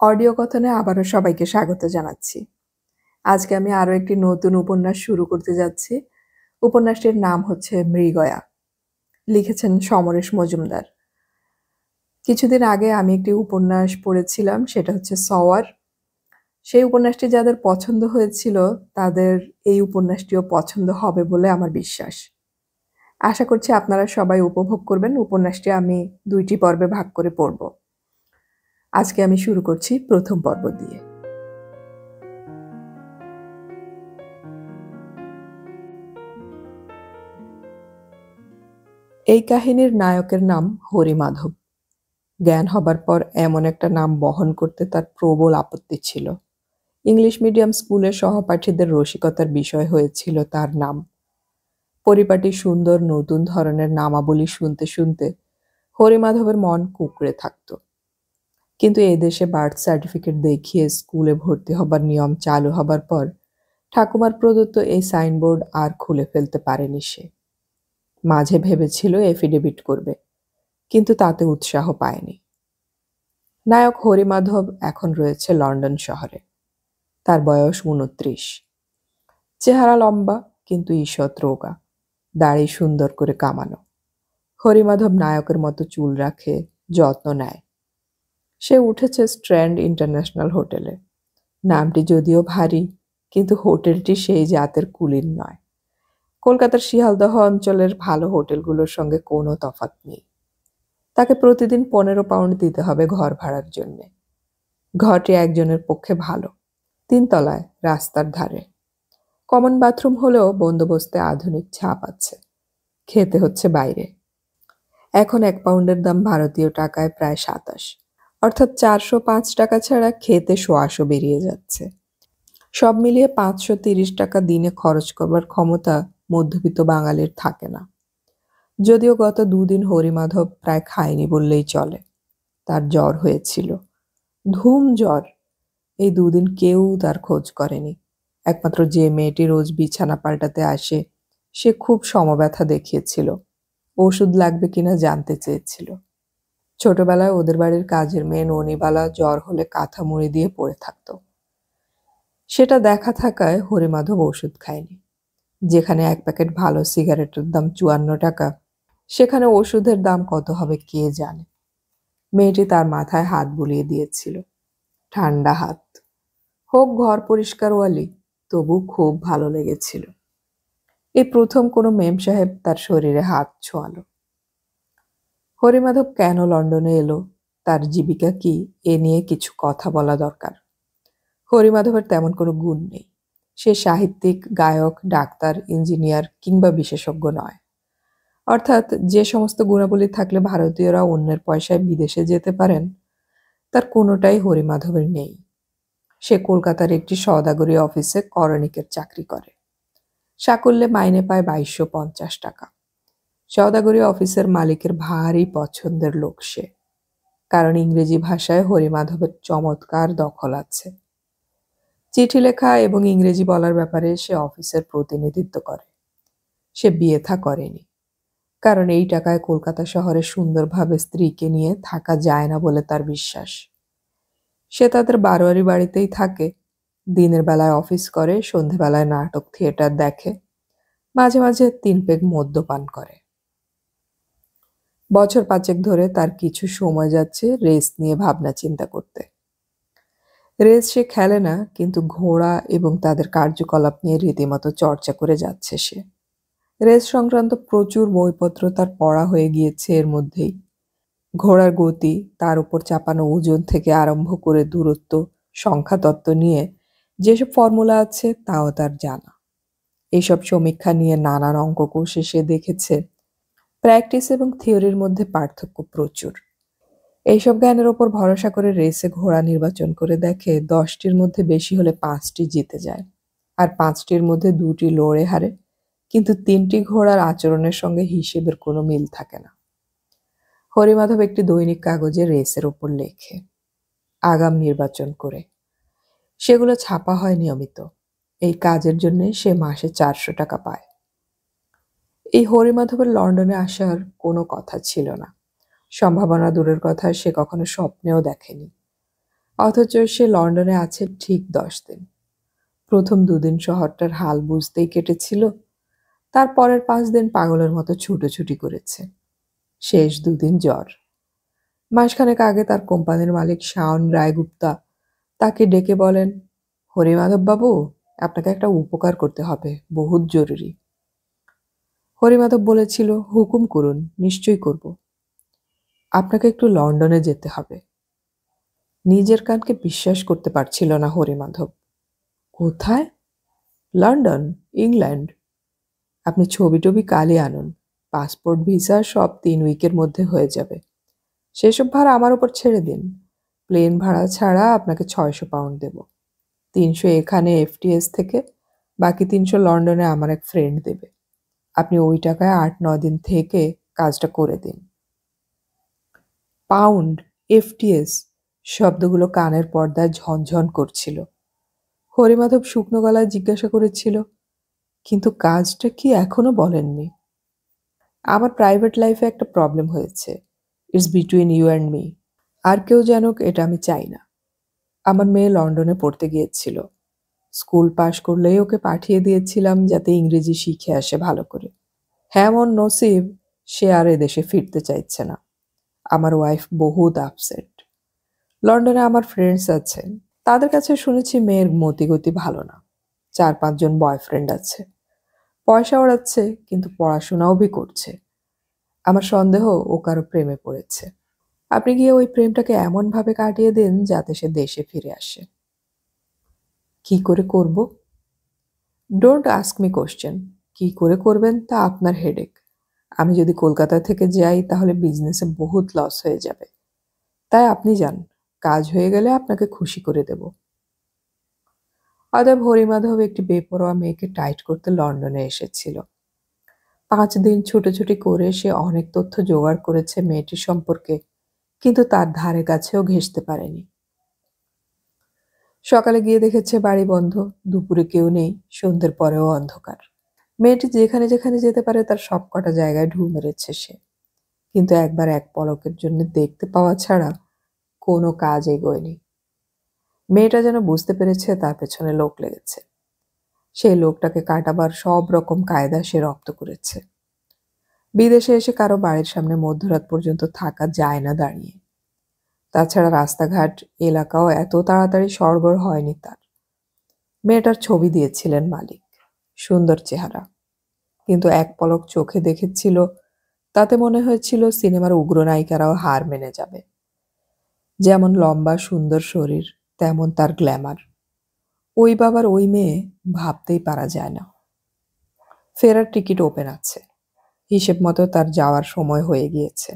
Audio কথনে আবারও সবাইকে স্বাগত জানাচ্ছি। আজকে আমি আরো একটি নতুন উপন্যাস শুরু করতে যাচ্ছি। উপন্যাসটির নাম হচ্ছে মৃগয়া। লিখেছেন সমরেশ মজুমদার। কিছুদিন আগে আমি একটি উপন্যাস পড়েছিলাম, সেটা হচ্ছে সওয়ার। সেই উপন্যাসটি যাদের পছন্দ হয়েছিল তাদের এই উপন্যাসটিও পছন্দ হবে বলে আমার বিশ্বাস। আশা করছি আপনারা সবাই উপভোগ করবেন। উপন্যাসটি আমি ২টি পর্বে ভাগ করে পড়ব। আজকে আমি শুরু করছি প্রথম পর্ব দিয়ে। এই কাহিনীর নায়কের নাম হরিমাধব। জ্ঞান হবার পর এমন একটা নাম বহন করতে তার প্রবল আপত্তি ছিল। ইংলিশ মিডিয়াম স্কুলের সহপাঠীদের রসিকতার বিষয় হয়েছিল তার নাম। পরিপাটি সুন্দর নতুন ধরনের নামাবলী শুনতে শুনতে হরিমাধবের মন কুঁকড়ে থাকত। কিন্তু এদেশে বার্থ সার্টিফিকেট দেখিয়ে স্কুলে ভর্তি হবার নিয়ম চালু হবার পর ঠাকুমার প্রদত্ত এই সাইনবোর্ড আর খুলে ফেলতে পারেনি সে। মাঝে ভেবেছিল এফিডেভিট করবে, কিন্তু তাতে উৎসাহ পায়নি। নায়ক হরিমাধব এখন রয়েছে লন্ডন শহরে। তার বয়স ২৯। চেহারা লম্বা কিন্তু ঈষৎ রোগা, দাড়ি সুন্দর করে কামানো। হরিমাধব নায়কের মতো চুল রাখে, যত্ন নেয়। সে উঠেছে স্ট্র্যান্ড ইন্টারন্যাশনাল হোটেলে। নামটি যদিও ভারী, কিন্তু হোটেলটি সেই জাতের কুলীন নয়। কলকাতার শিয়ালদহ অঞ্চলের ভালো হোটেলগুলোর সঙ্গে কোনো তফাৎ নেই। তাকে প্রতিদিন ১৫ পাউন্ড দিতে হবে ঘর ভাড়ার জন্যে। ঘরটি একজনের পক্ষে ভালো, ৩ তলায়, রাস্তার ধারে। কমন বাথরুম হলেও বন্দোবস্তে আধুনিক ছাপ আছে। খেতে হচ্ছে বাইরে। এখন ১ পাউন্ডের দাম ভারতীয় টাকায় প্রায় ২৭, অর্থাৎ ৪০৫ টাকা ছাড়া খেতে সোয়াশো বেরিয়ে যাচ্ছে। সব মিলিয়ে ৫৩০ টাকা দিনে খরচ করবার ক্ষমতা মধ্যবিত্ত বাঙালির থাকে না। যদিও গত ২ দিন হরিমাধব প্রায় খায়নি বললেই চলে। তার জ্বর হয়েছিল, ধুম জ্বর। এই ২ দিন কেউ তার খোঁজ করেনি। একমাত্র যে মেয়েটি রোজ বিছানা পাল্টাতে আসে সে খুব সমব্যথা দেখিয়েছিল। ওষুধ লাগবে কিনা জানতে চেয়েছিল। ছোটবেলায় ওদের বাড়ির কাজের মেয়ে ননিবালা জ্বর হলে কাঁথা মুড়ি দিয়ে পড়ে থাকত। সেটা দেখা থাকায় হরিমাধব ওষুধ খায়নি। যেখানে ১ প্যাকেট ভালো সিগারেটের দাম ৫৪ টাকা, সেখানে ওষুধের দাম কত হবে কে জানে। মেয়েটি তার মাথায় হাত বুলিয়ে দিয়েছিল, ঠান্ডা হাত। হোক ঘর পরিষ্কারওয়ালি, তবু খুব ভালো লেগেছিল। এই প্রথম কোনো মেম সাহেব তার শরীরে হাত ছোঁয়ালো। হরিমাধব কেন লন্ডনে এলো, তার জীবিকা কি, এ নিয়ে কিছু কথা বলা দরকার। হরিমাধবের তেমন কোনো গুণ নেই। সে সাহিত্যিক, গায়ক, ডাক্তার, ইঞ্জিনিয়ার কিংবা বিশেষজ্ঞ নয়। অর্থাৎ যে সমস্ত গুণাবলী থাকলে ভারতীয়রা অন্যের পয়সায় বিদেশে যেতে পারেন, তার কোনোটাই হরিমাধবের নেই। সে কলকাতার একটি সওদাগরি অফিসে করণিকের চাকরি করে। সাকল্যে মাইনে পায় ২২৫০ টাকা। সওদাগরি অফিসের মালিকের ভারী পছন্দের লোক সে, কারণ ইংরেজি ভাষায় হরিমাধবের চমৎকার দখল আছে। চিঠি লেখা এবং ইংরেজি বলার ব্যাপারে সে অফিসের প্রতিনিধিত্ব করে। সে বিয়ে থা করেনি, কারণ এই টাকায় কলকাতা শহরে সুন্দরভাবে স্ত্রীকে নিয়ে থাকা যায় না বলে তার বিশ্বাস। সে তাদের বারোয়ারি বাড়িতেই থাকে। দিনের বেলায় অফিস করে, সন্ধেবেলায় নাটক থিয়েটার দেখে, মাঝে মাঝে ৩ পেগ মদ্যপান করে। বছর ৫ ধরে তার কিছু সময় যাচ্ছে রেস নিয়ে ভাবনা চিন্তা করতে। রেস সে খেলে না, কিন্তু ঘোড়া এবং তাদের কার্যকলাপ নিয়ে রীতিমতো চর্চা করে যাচ্ছে সে। রেস সংক্রান্ত প্রচুর বইপত্র তার পড়া হয়ে গিয়েছে এর মধ্যেই। ঘোড়ার গতি, তার উপর চাপানো ওজন থেকে আরম্ভ করে দূরত্ব, সংখ্যাতত্ত্ব নিয়ে যেসব ফর্মুলা আছে তাও তার জানা। এইসব সমীক্ষা নিয়ে নানান অঙ্ক কষে সে দেখেছে প্র্যাকটিস এবং থিওরির মধ্যে পার্থক্য প্রচুর। এইসব জ্ঞানের ওপর ভরসা করে রেসে ঘোড়া নির্বাচন করে দেখে ১০টির মধ্যে বেশি হলে ৫টি জিতে যায়, আর ৫টির মধ্যে ২টি লড়ে হারে, কিন্তু ৩টি ঘোড়ার আচরণের সঙ্গে হিসেবের কোনো মিল থাকে না। হরিমাধব একটি দৈনিক কাগজে রেসের ওপর লেখে, আগাম নির্বাচন করে। সেগুলো ছাপা হয় নিয়মিত। এই কাজের জন্য সে মাসে ৪০০ টাকা পায়। এই হরিমাধবের লন্ডনে আসার কোনো কথা ছিল না। সম্ভাবনা দূরের কথা, সে কখনো স্বপ্নেও দেখেনি। অথচ সে লন্ডনে আছে ঠিক 10 দিন। প্রথম 2 দিন শহরটার হাল বুঝতেই কেটেছিল। তার পরের 5 দিন পাগলের মতো ছুটোছুটি করেছে। শেষ 2 দিন জ্বর। মাসখানেক আগে তার কোম্পানির মালিক শাওন রায়গুপ্তা তাকে ডেকে বলেন, হরিমাধব বাবু, আপনাকে একটা উপকার করতে হবে, বহুত জরুরি। হরিমাধব বলেছিল, হুকুম করুন, নিশ্চয়ই করব। আপনাকে একটু লন্ডনে যেতে হবে। নিজের কানকে বিশ্বাস করতে পারছিল না হরিমাধব। কোথায়? London, England. আপনি ছবি টবি কালই আনুন। পাসপোর্ট ভিসা সব 3 উইকের মধ্যে হয়ে যাবে। সেসব ভাড়া আমার উপর ছেড়ে দিন। প্লেন ভাড়া ছাড়া আপনাকে 600 পাউন্ড দেব। 300 এখানে এফটিএস থেকে, বাকি 300 লন্ডনে আমার এক ফ্রেন্ড দেবে। আপনি ওই টাকায় 8-9 দিন থেকে কাজটা করে দিন। পাউন্ড, এফটিএস, শব্দগুলো কানের পর্দায় ঝনঝন করছিল। হরিমাধব শুকনো গলায় জিজ্ঞাসা করেছিল, কিন্তু কাজটা কি এখনো বলেননি? আমার প্রাইভেট লাইফে একটা প্রবলেম হয়েছে। It's between you and me. আর কেউ জানুক এটা আমি চাই না। আমার মেয়ে লন্ডনে পড়তে গিয়েছিল। স্কুল পাশ করলেই ওকে পাঠিয়ে দিয়েছিলাম যাতে ইংরেজি শিখে আসে ভালো করে। এমন নসিব, সে আর এদেশে ফিরতে চাইছে না। আমার ওয়াইফ বহুত আপসেট। লন্ডনে আমার ফ্রেন্ডস আছেন। তাদের কাছে শুনেছি মেয়ের মতিগতি ভালো না। 4-5 জন বয়ফ্রেন্ড আছে। পয়সা ওড়াচ্ছে, কিন্তু পড়াশোনাও করছে। আমার সন্দেহ ও কারো প্রেমে পড়েছে। আপনি গিয়ে ওই প্রেমটাকে এমনভাবে কাটিয়ে দিন যাতে সে দেশে ফিরে আসে। কি করে করব? Don't ask me question. কি করে করবেন তা আপনার হেডেক। আমি যদি কলকাতা থেকে যাই তাহলে বিজনেসে বহুত লস হয়ে যাবে। তাই আপনি যান। কাজ হয়ে গেলে আপনাকে খুশি করে দেব। অতএব হরিমাধব একটি বেপরোয়া মেয়েকে টাইট করতে লন্ডনে এসেছিল। 5 দিন ছুটোছুটি করে সে অনেক তথ্য জোগাড় করেছে মেয়েটির সম্পর্কে, কিন্তু তার ধারে কাছেও ঘেঁষতে পারেনি। সকালে গিয়ে দেখেছে বাড়ি বন্ধ, দুপুরে কেউ নেই, সন্ধ্যের পরেও অন্ধকার। মেয়েটি যেখানে যেখানে যেতে পারে তার সবকটা জায়গায় ঢু মেরেছে সে, কিন্তু একবার এক পলকের জন্য দেখতে পাওয়া ছাড়া কোনো কাজ এগোয়নি। মেয়েটা যেন বুঝতে পেরেছে তার পেছনে লোক লেগেছে। সেই লোকটাকে কাটাবার সব রকম কায়দা সে রপ্ত করেছে। বিদেশে এসে কারো বাড়ির সামনে মধ্যরাত পর্যন্ত থাকা যায় না দাঁড়িয়ে। তাছাড়া রাস্তাঘাট এলাকাও এত তাড়াতাড়ি সড়গড় হয়নি তার। মেয়েটার ছবি দিয়েছিলেন মালিক। সুন্দর চেহারা, কিন্তু এক পলক চোখে দেখেছিল, তাতে মনে হয়েছিল সিনেমার উগ্র নায়িকারাও হার মেনে যাবে। যেমন লম্বা সুন্দর শরীর, তেমন তার গ্ল্যামার। ওই বাবার ওই মেয়ে ভাবতেই পারা যায় না। ফেরার টিকিট ওপেন আছে। হিসেব মতো তার যাওয়ার সময় হয়ে গিয়েছে।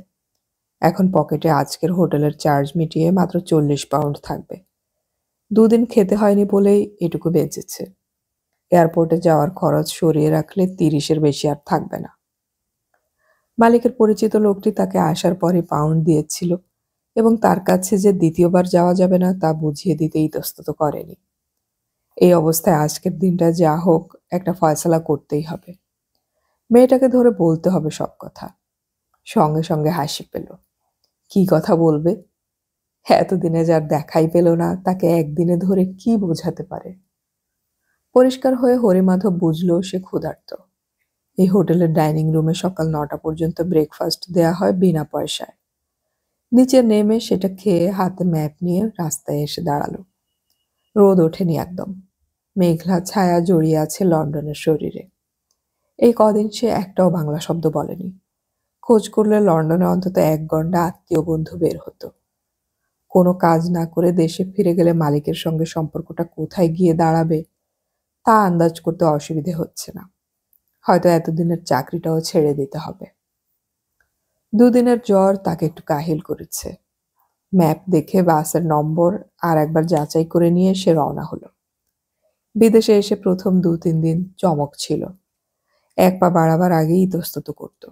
এখন পকেটে আজকের হোটেলের চার্জ মিটিয়ে মাত্র 40 পাউন্ড থাকবে। 2 দিন খেতে হয়নি বলেই এটুকু বেঁচেছে। এয়ারপোর্টে যাওয়ার খরচ সরিয়ে রাখলে 30-এর বেশি আর থাকবে না। মালিকের পরিচিত লোকটি তাকে আসার পরই পাউন্ড দিয়েছিল এবং তার কাছে যে দ্বিতীয়বার যাওয়া যাবে না তা বুঝিয়ে দিতে ইতস্তত করেনি। এই অবস্থায় আজকের দিনটা যা হোক একটা ফয়সালা করতেই হবে। মেয়েটাকে ধরে বলতে হবে সব কথা। সঙ্গে সঙ্গে হাসি পেল। কি কথা বলবে? এতদিনে যার দেখাই পেল না তাকে একদিনে ধরে কি বোঝাতে পারে? পরিষ্কার হয়ে হরিমাধব বুঝল সে ক্ষুধার্ত। এই হোটেলের ডাইনিং রুমে সকাল 9টা পর্যন্ত ব্রেকফাস্ট দেয়া হয় বিনা পয়সায়। নিচে নেমে সেটা খেয়ে হাতে ম্যাপ নিয়ে রাস্তায় এসে দাঁড়ালো। রোদ ওঠেনি একদম। মেঘলা ছায়া জড়িয়ে আছে লন্ডনের শরীরে। এই কদিন সে একটাও বাংলা শব্দ বলেনি। খোঁজ করলে লন্ডনে অন্তত 1 গন্ডা আত্মীয় বন্ধু বের হতো। কোনো কাজ না করে দেশে ফিরে গেলে মালিকের সঙ্গে সম্পর্কটা কোথায় গিয়ে দাঁড়াবে তা আন্দাজ করতে অসুবিধে হচ্ছে না। হয়তো এতদিনের চাকরিটাও ছেড়ে দিতে হবে। 2 দিনের জ্বর তাকে একটু কাহিল করেছে। ম্যাপ দেখে বাসের নম্বর আর একবার যাচাই করে নিয়ে সে রওনা হলো। বিদেশে এসে প্রথম 2-3 দিন চমক ছিল। এক পা বাড়াবার আগেই ইতস্তত করত।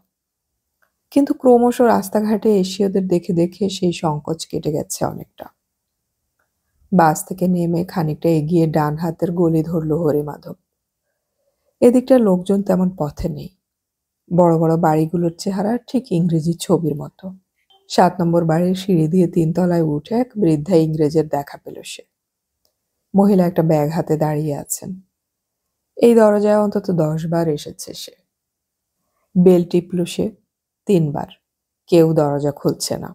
কিন্তু ক্রমশ রাস্তাঘাটে এশীয়দের দেখে দেখে সেই সংকোচ কেটে গেছে অনেকটা। বাস থেকে নেমে খানিকটা এগিয়ে ডান হাতের গলি ধরল হরিমাধব। এদিকটার লোকজন তেমন পথে নেই। বড় বড় বাড়িগুলোর চেহারা ঠিক ইংরেজি ছবির মতো। 7 নম্বর বাড়ির সিঁড়ি দিয়ে 3 তলায় উঠে এক বৃদ্ধা ইংরেজের দেখা পেল সে। মহিলা একটা ব্যাগ হাতে দাঁড়িয়ে আছেন। এই দরজায় অন্তত 10 বার এসেছে সে। বেল টিপল সে 3 বার। কেউ দরজা খুলছে না।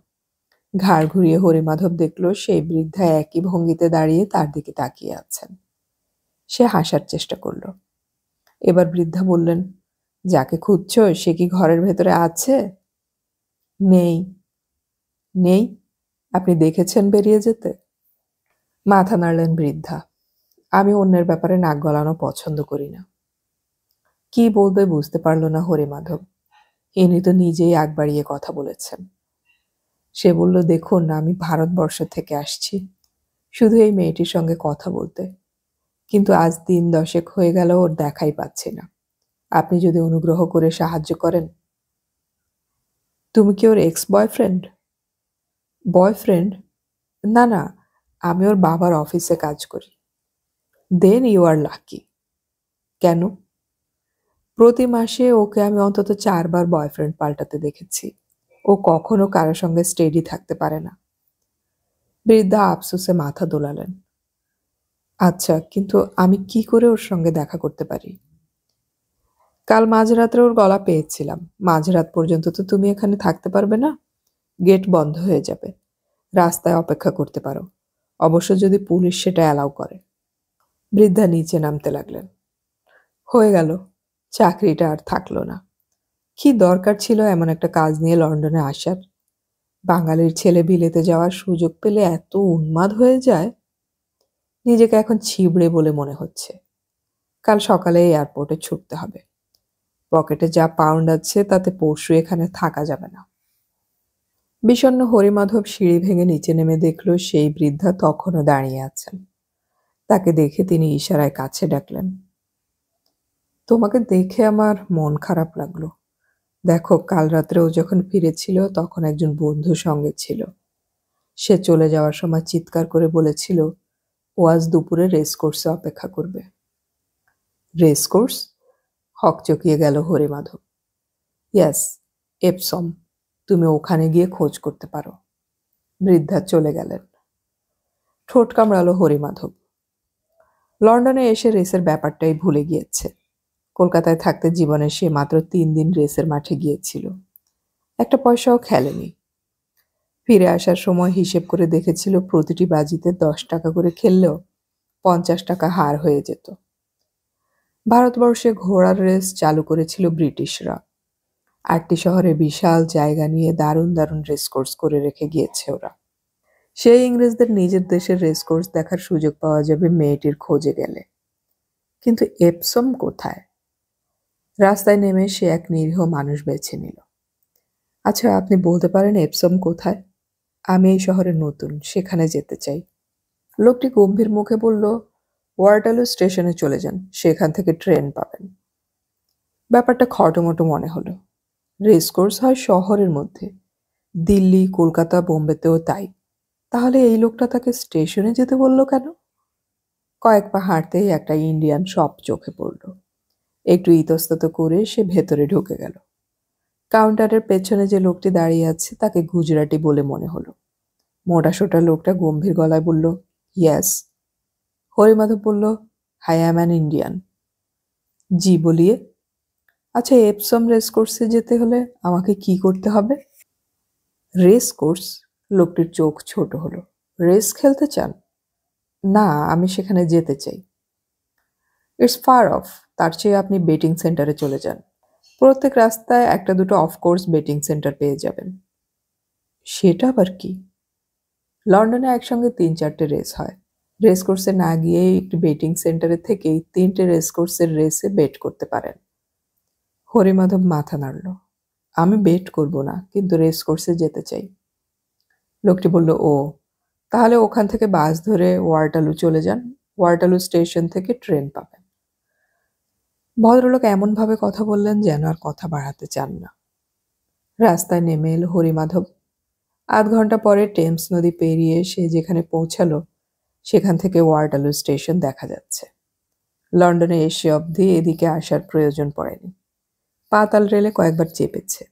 ঘাড় ঘুরিয়ে হরিমাধব দেখল সেই বৃদ্ধা একই ভঙ্গিতে দাঁড়িয়ে তার দিকে তাকিয়ে আছেন। সে হাসার চেষ্টা করল। এবার বৃদ্ধা বললেন, যাকে খুঁজছো সে কি ঘরের ভেতরে আছে? নেই। নেই? আপনি দেখেছেন বেরিয়ে যেতে? মাথা নাড়লেন বৃদ্ধা। আমি অন্যের ব্যাপারে নাক গলানো পছন্দ করি না। কি বলবে বুঝতে পারল না হরিমাধব। ইনি তো নিজেই আগ বাড়িয়ে কথা বলেছেন। সে বলল, দেখুন আমি ভারতবর্ষ থেকে আসছি শুধু এই মেয়েটির সঙ্গে কথা বলতে, কিন্তু আজ 10 হয়ে গেল ওর দেখাই পাচ্ছি না। আপনি যদি অনুগ্রহ করে সাহায্য করেন। তুমি কি ওর এক্স বয়ফ্রেন্ড? বয়ফ্রেন্ড? না না, আমি ওর বাবার অফিসে কাজ করি। Then you are lucky. কেন? প্রতি মাসে ওকে আমি অন্তত 4 বার বয়ফ্রেন্ড পাল্টাতে দেখেছি। ও কখনো কারোর সঙ্গে স্টেডি থাকতে পারে না। বৃদ্ধা আফসোসে মাথা দোলালেন। আচ্ছা, কিন্তু আমি কি করে ওর সঙ্গে দেখা করতে পারি? কাল মাঝরাত্রে ওর গলা পেয়েছিলাম। মাঝরাত পর্যন্ত তো তুমি এখানে থাকতে পারবে না। গেট বন্ধ হয়ে যাবে। রাস্তায় অপেক্ষা করতে পারো, অবশ্য যদি পুলিশ সেটা অ্যালাউ করে। বৃদ্ধা নিচে নামতে লাগলেন। হয়ে গেল, চাকরিটা আর থাকলো না। কি দরকার ছিল এমন একটা কাজ নিয়ে লন্ডনে আসার? বাঙালির ছেলে বিলেতে যাওয়ার সুযোগ পেলে এত উন্মাদ হয়ে যায়। নিজেকে এখন ছিবড়ে বলে মনে হচ্ছে। কাল সকালে এয়ারপোর্টে ছুটতে হবে। পকেটে যা পাউন্ড আছে তাতে পরশু এখানে থাকা যাবে না। বিষণ্ণ হরিমাধব সিঁড়ি ভেঙে নিচে নেমে দেখল সেই বৃদ্ধা তখনও দাঁড়িয়ে আছেন। তাকে দেখে তিনি ইশারায় কাছে ডাকলেন। তোমাকে দেখে আমার মন খারাপ লাগলো। দেখো, কাল রাত্রে ও যখন ফিরেছিল তখন একজন বন্ধু সঙ্গে ছিল। সে চলে যাওয়ার সময় চিৎকার করে বলেছিল ও আজ দুপুরে রেস কোর্সে অপেক্ষা করবে। Race course? হকচকিয়ে গেল হরিমাধব। ইয়াস, এপসম। তুমি ওখানে গিয়ে খোঁজ করতে পারো। বৃদ্ধা চলে গেলেন। ঠোঁট কামড়ালো হরিমাধব। লন্ডনে এসে রেসের ব্যাপারটাই ভুলে গিয়েছে। কলকাতায় থাকতে জীবনে সে মাত্র 3 দিন রেসের মাঠে গিয়েছিল। একটা পয়সাও খেলেনি। ফিরে আসার সময় হিসেব করে দেখেছিল প্রতিটি বাজিতে 10 টাকা করে খেললেও 50 টাকা হার হয়ে যেত। ভারতবর্ষে ঘোড়ার রেস চালু করেছিল ব্রিটিশরা। 8টি শহরে বিশাল জায়গা নিয়ে দারুণ দারুণ রেস কোর্স করে রেখে গিয়েছে ওরা। সেই ইংরেজদের নিজের দেশের রেস কোর্স দেখার সুযোগ পাওয়া যাবে মেয়েটির খোঁজে গেলে। কিন্তু এপসম কোথায়? রাস্তায় নেমে সে এক নিরীহ মানুষ বেছে নিল। আচ্ছা, আপনি বলতে পারেন এপসম কোথায়? আমি এই শহরে নতুন, সেখানে যেতে চাই। লোকটি গম্ভীর মুখে বলল, ওয়াটারলু স্টেশনে চলে যান, সেখান থেকে ট্রেন পাবেন। ব্যাপারটা খটোমটো মনে হলো। রেস কোর্স হয় শহরের মধ্যে। দিল্লি, কলকাতা, বোম্বেতেও তাই। তাহলে এই লোকটা তাকে স্টেশনে যেতে বলল কেন? কয়েক পা হাঁটতেই একটা ইন্ডিয়ান শপ চোখে পড়ল। একটু ইতস্তত করে সে ভেতরে ঢুকে গেল। কাউন্টারের পেছনে যে লোকটি দাঁড়িয়ে আছে তাকে গুজরাটি বলে মনে হলো। মোটাসোটা লোকটা গম্ভীর গলায় বলল, ইয়েস। হরিমাধব বলল, আই অ্যাম অ্যান ইন্ডিয়ান। জি বলিয়ে। আচ্ছা, এপসম রেস কোর্সে যেতে হলে আমাকে কি করতে হবে? Race course? লোকটির চোখ ছোট হলো। রেস খেলতে চান? না, আমি সেখানে যেতে চাই। It's far off. তার চেয়ে আপনি বেটিং সেন্টারে চলে যান। প্রত্যেক রাস্তায় একটা দুটো অফকোর্স বেটিং সেন্টার পেয়ে যাবেন। সেটা আবার কি? লন্ডনে একসঙ্গে 3-4টে রেস হয়। রেস কোর্সে না গিয়ে একটি বেটিং সেন্টারে থেকেই 3টে রেস কোর্সের রেসে বেট করতে পারেন। হরিমাধব মাথা নাড়ল। আমি বেট করব না, কিন্তু রেস কোর্সে যেতে চাই। লোকটি বলল, ও, তাহলে ওখান থেকে বাস ধরে ওয়াটারলু চলে যান। ওয়াটারলু স্টেশন থেকে ট্রেন পাবেন। ভদ্রলোক এমনভাবে কথা বললেন যেন আর কথা বাড়াতে চান না। রাস্তায় নেমে এলো হরিমাধব। আধ ঘন্টা পরে টেমস নদী পেরিয়ে সে যেখানে পৌঁছালো সেখান থেকে ওয়াটারলু স্টেশন দেখা যাচ্ছে। লন্ডনে এসে অবধি এদিকে আসার প্রয়োজন পড়েনি। পাতাল রেলে কয়েকবার চেপেছে।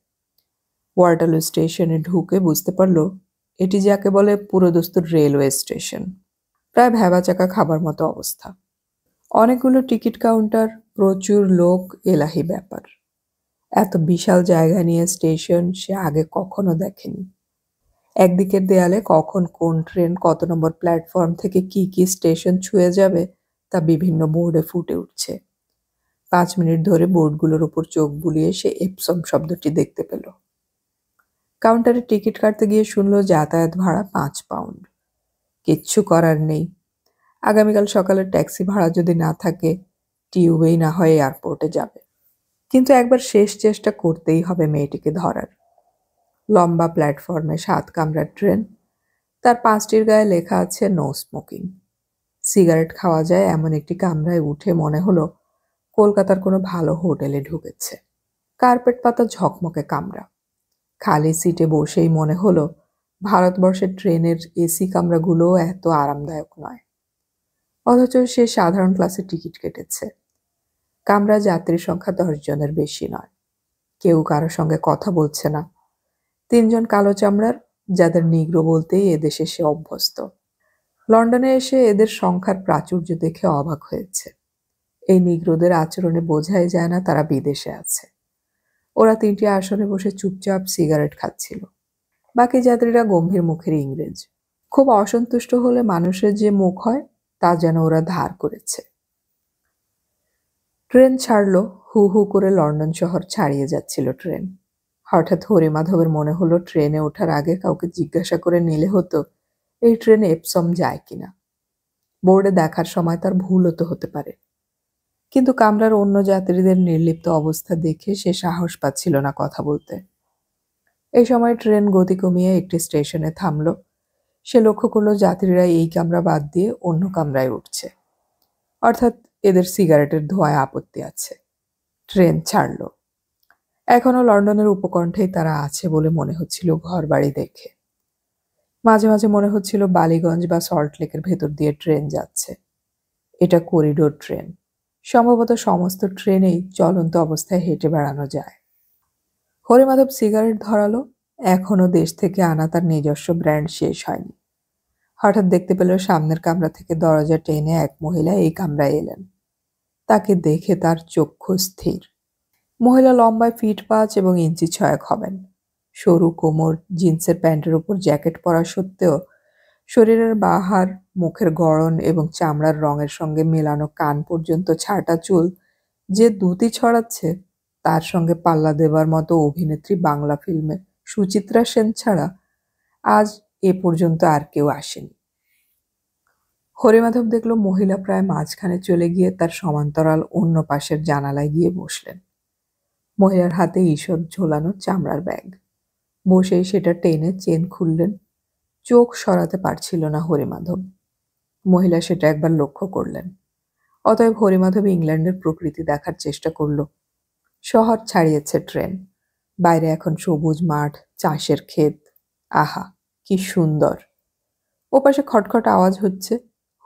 ওয়াটারলু স্টেশনে ঢুকে বুঝতে পারল এটি যাকে বলে পুরোদস্তুর রেলওয়ে স্টেশন। প্রায় ভ্যাবাচাকা খাবার মতো অবস্থা। অনেকগুলো টিকিট কাউন্টার, প্রচুর লোক, এলাহি ব্যাপার। এত বিশাল জায়গা নিয়ে স্টেশন সে আগে কখনো দেখেনি। একদিকের দেয়ালে কখন কোন ট্রেন কত নম্বর প্ল্যাটফর্ম থেকে কি কি স্টেশন ছুঁয়ে যাবে তা বিভিন্ন বোর্ডে ফুটে উঠছে। 5 মিনিট ধরে বোর্ডগুলোর উপর চোখ বুলিয়ে সে এপসম শব্দটি দেখতে পেল। কাউন্টারে টিকিট কাটতে গিয়ে শুনল যাতায়াত ভাড়া 5 পাউন্ড। কিচ্ছু করার নেই। আগামীকাল সকালে ট্যাক্সি ভাড়া যদি না থাকে, টিউবেই না হয় এয়ারপোর্টে যাবে। কিন্তু একবার শেষ চেষ্টা করতেই হবে মেয়েটিকে ধরার। লম্বা প্ল্যাটফর্মে 7 কামরার ট্রেন। তার 5টির গায়ে লেখা আছে নো স্মোকিং। সিগারেট খাওয়া যায় এমন একটি কামরায় উঠে মনে হলো কলকাতার কোনো ভালো হোটেলে ঢুকেছে। কার্পেট পাতা ঝকমকে কামরা। খালি সিটে বসেই মনে হলো ভারতবর্ষের ট্রেনের এসি কামরাগুলো এত আরামদায়ক নয়। অথচ সে সাধারণ ক্লাসে টিকিট কেটেছে। কামরা যাত্রী সংখ্যা 10 জনের বেশি নয়। কেউ কারো সঙ্গে কথা বলছে না। 3 জন কালো চামড়ার, যাদের নিগ্রো বলতেই এদেশে সে অভ্যস্ত। লন্ডনে এসে এদের সংখ্যার প্রাচুর্য দেখে অবাক হয়েছে। এই নিগ্রোদের আচরণে বোঝাই যায় না তারা বিদেশে আছে। ওরা 3টি আসনে বসে চুপচাপ সিগারেট খাচ্ছিল। বাকি যাত্রীরা গম্ভীর মুখের ইংরেজ। খুব অসন্তুষ্ট হলে মানুষের যে মুখ হয় তা যেন ওরা ধার করেছে। ট্রেন ছাড়ল। হু হু করে লন্ডন শহর ছাড়িয়ে যাচ্ছিল ট্রেন। হঠাৎ হরিমাধবের মনে হলো ট্রেনে ওঠার আগে কাউকে জিজ্ঞাসা করে নিলে হতো এই ট্রেনে এপসম যায় কিনা। বোর্ডে দেখার সময় তার ভুলও তো হতে পারে। কিন্তু কামরার অন্য যাত্রীদের নির্লিপ্ত অবস্থা দেখে সে সাহস পাচ্ছিল না কথা বলতে। এই সময় ট্রেন গতি কমিয়ে একটি স্টেশনে থামল। সে লক্ষ্য করল যাত্রীরা এই কামরা বাদ দিয়ে অন্য কামরায় উঠছে। অর্থাৎ এদের সিগারেটের ধোঁয়ায় আপত্তি আছে। ট্রেন ছাড়ল। এখনো লন্ডনের উপকণ্ঠেই তারা আছে বলে মনে হচ্ছিল ঘরবাড়ি দেখে। মাঝে মাঝে মনে হচ্ছিল বালিগঞ্জ বা সল্টলেকের ভেতর দিয়ে ট্রেন যাচ্ছে। এটা করিডোর ট্রেন। সম্ভবত সমস্ত ট্রেনেই চলন্ত অবস্থায় হেঁটে বেড়ানো যায়। হরিমাধব সিগারেট ধরালো। এখনো দেশ থেকে আনা তার নিজস্ব ব্র্যান্ড শেষ হয়নি। হঠাৎ দেখতে পেল সামনের কামরা থেকে দরজা টেনে এক মহিলা এই কামরায় এলেন। তাকে দেখে তার চক্ষু স্থির। মহিলা লম্বায় ফিট 5 এবং ইঞ্চি 6 হবেন। সরু কোমর, জিন্সের প্যান্টের উপর জ্যাকেট পরা সত্ত্বেও শরীরের বাহার, মুখের গড়ন এবং চামড়ার রঙের সঙ্গে মেলানো কান পর্যন্ত ছাঁটা চুল যে দ্যুতি ছড়াচ্ছে, তার সঙ্গে পাল্লা দেবার মতো অভিনেত্রী বাংলা ফিল্মে সুচিত্রা সেন ছাড়া আজ এ পর্যন্ত আর কেউ আসেনি। হরিমাধব দেখল মহিলা প্রায় মাঝখানে চলে গিয়ে তার সমান্তরাল অন্য পাশের জানালায় গিয়ে বসলেন। মহিলার হাতে ঈষৎ ঝোলানো চামড়ার ব্যাগ। বসেই সেটা টেনে চেন খুললেন। চোখ সরাতে পারছিল না হরিমাধব। মহিলা সেটা একবার লক্ষ্য করলেন। অতএব হরিমাধব ইংল্যান্ডের প্রকৃতি দেখার চেষ্টা করল। শহর ছাড়িয়েছে ট্রেন। বাইরে এখন সবুজ মাঠ, চাষের ক্ষেত। আহা, কি সুন্দর! ওপাশে খটখট আওয়াজ হচ্ছে।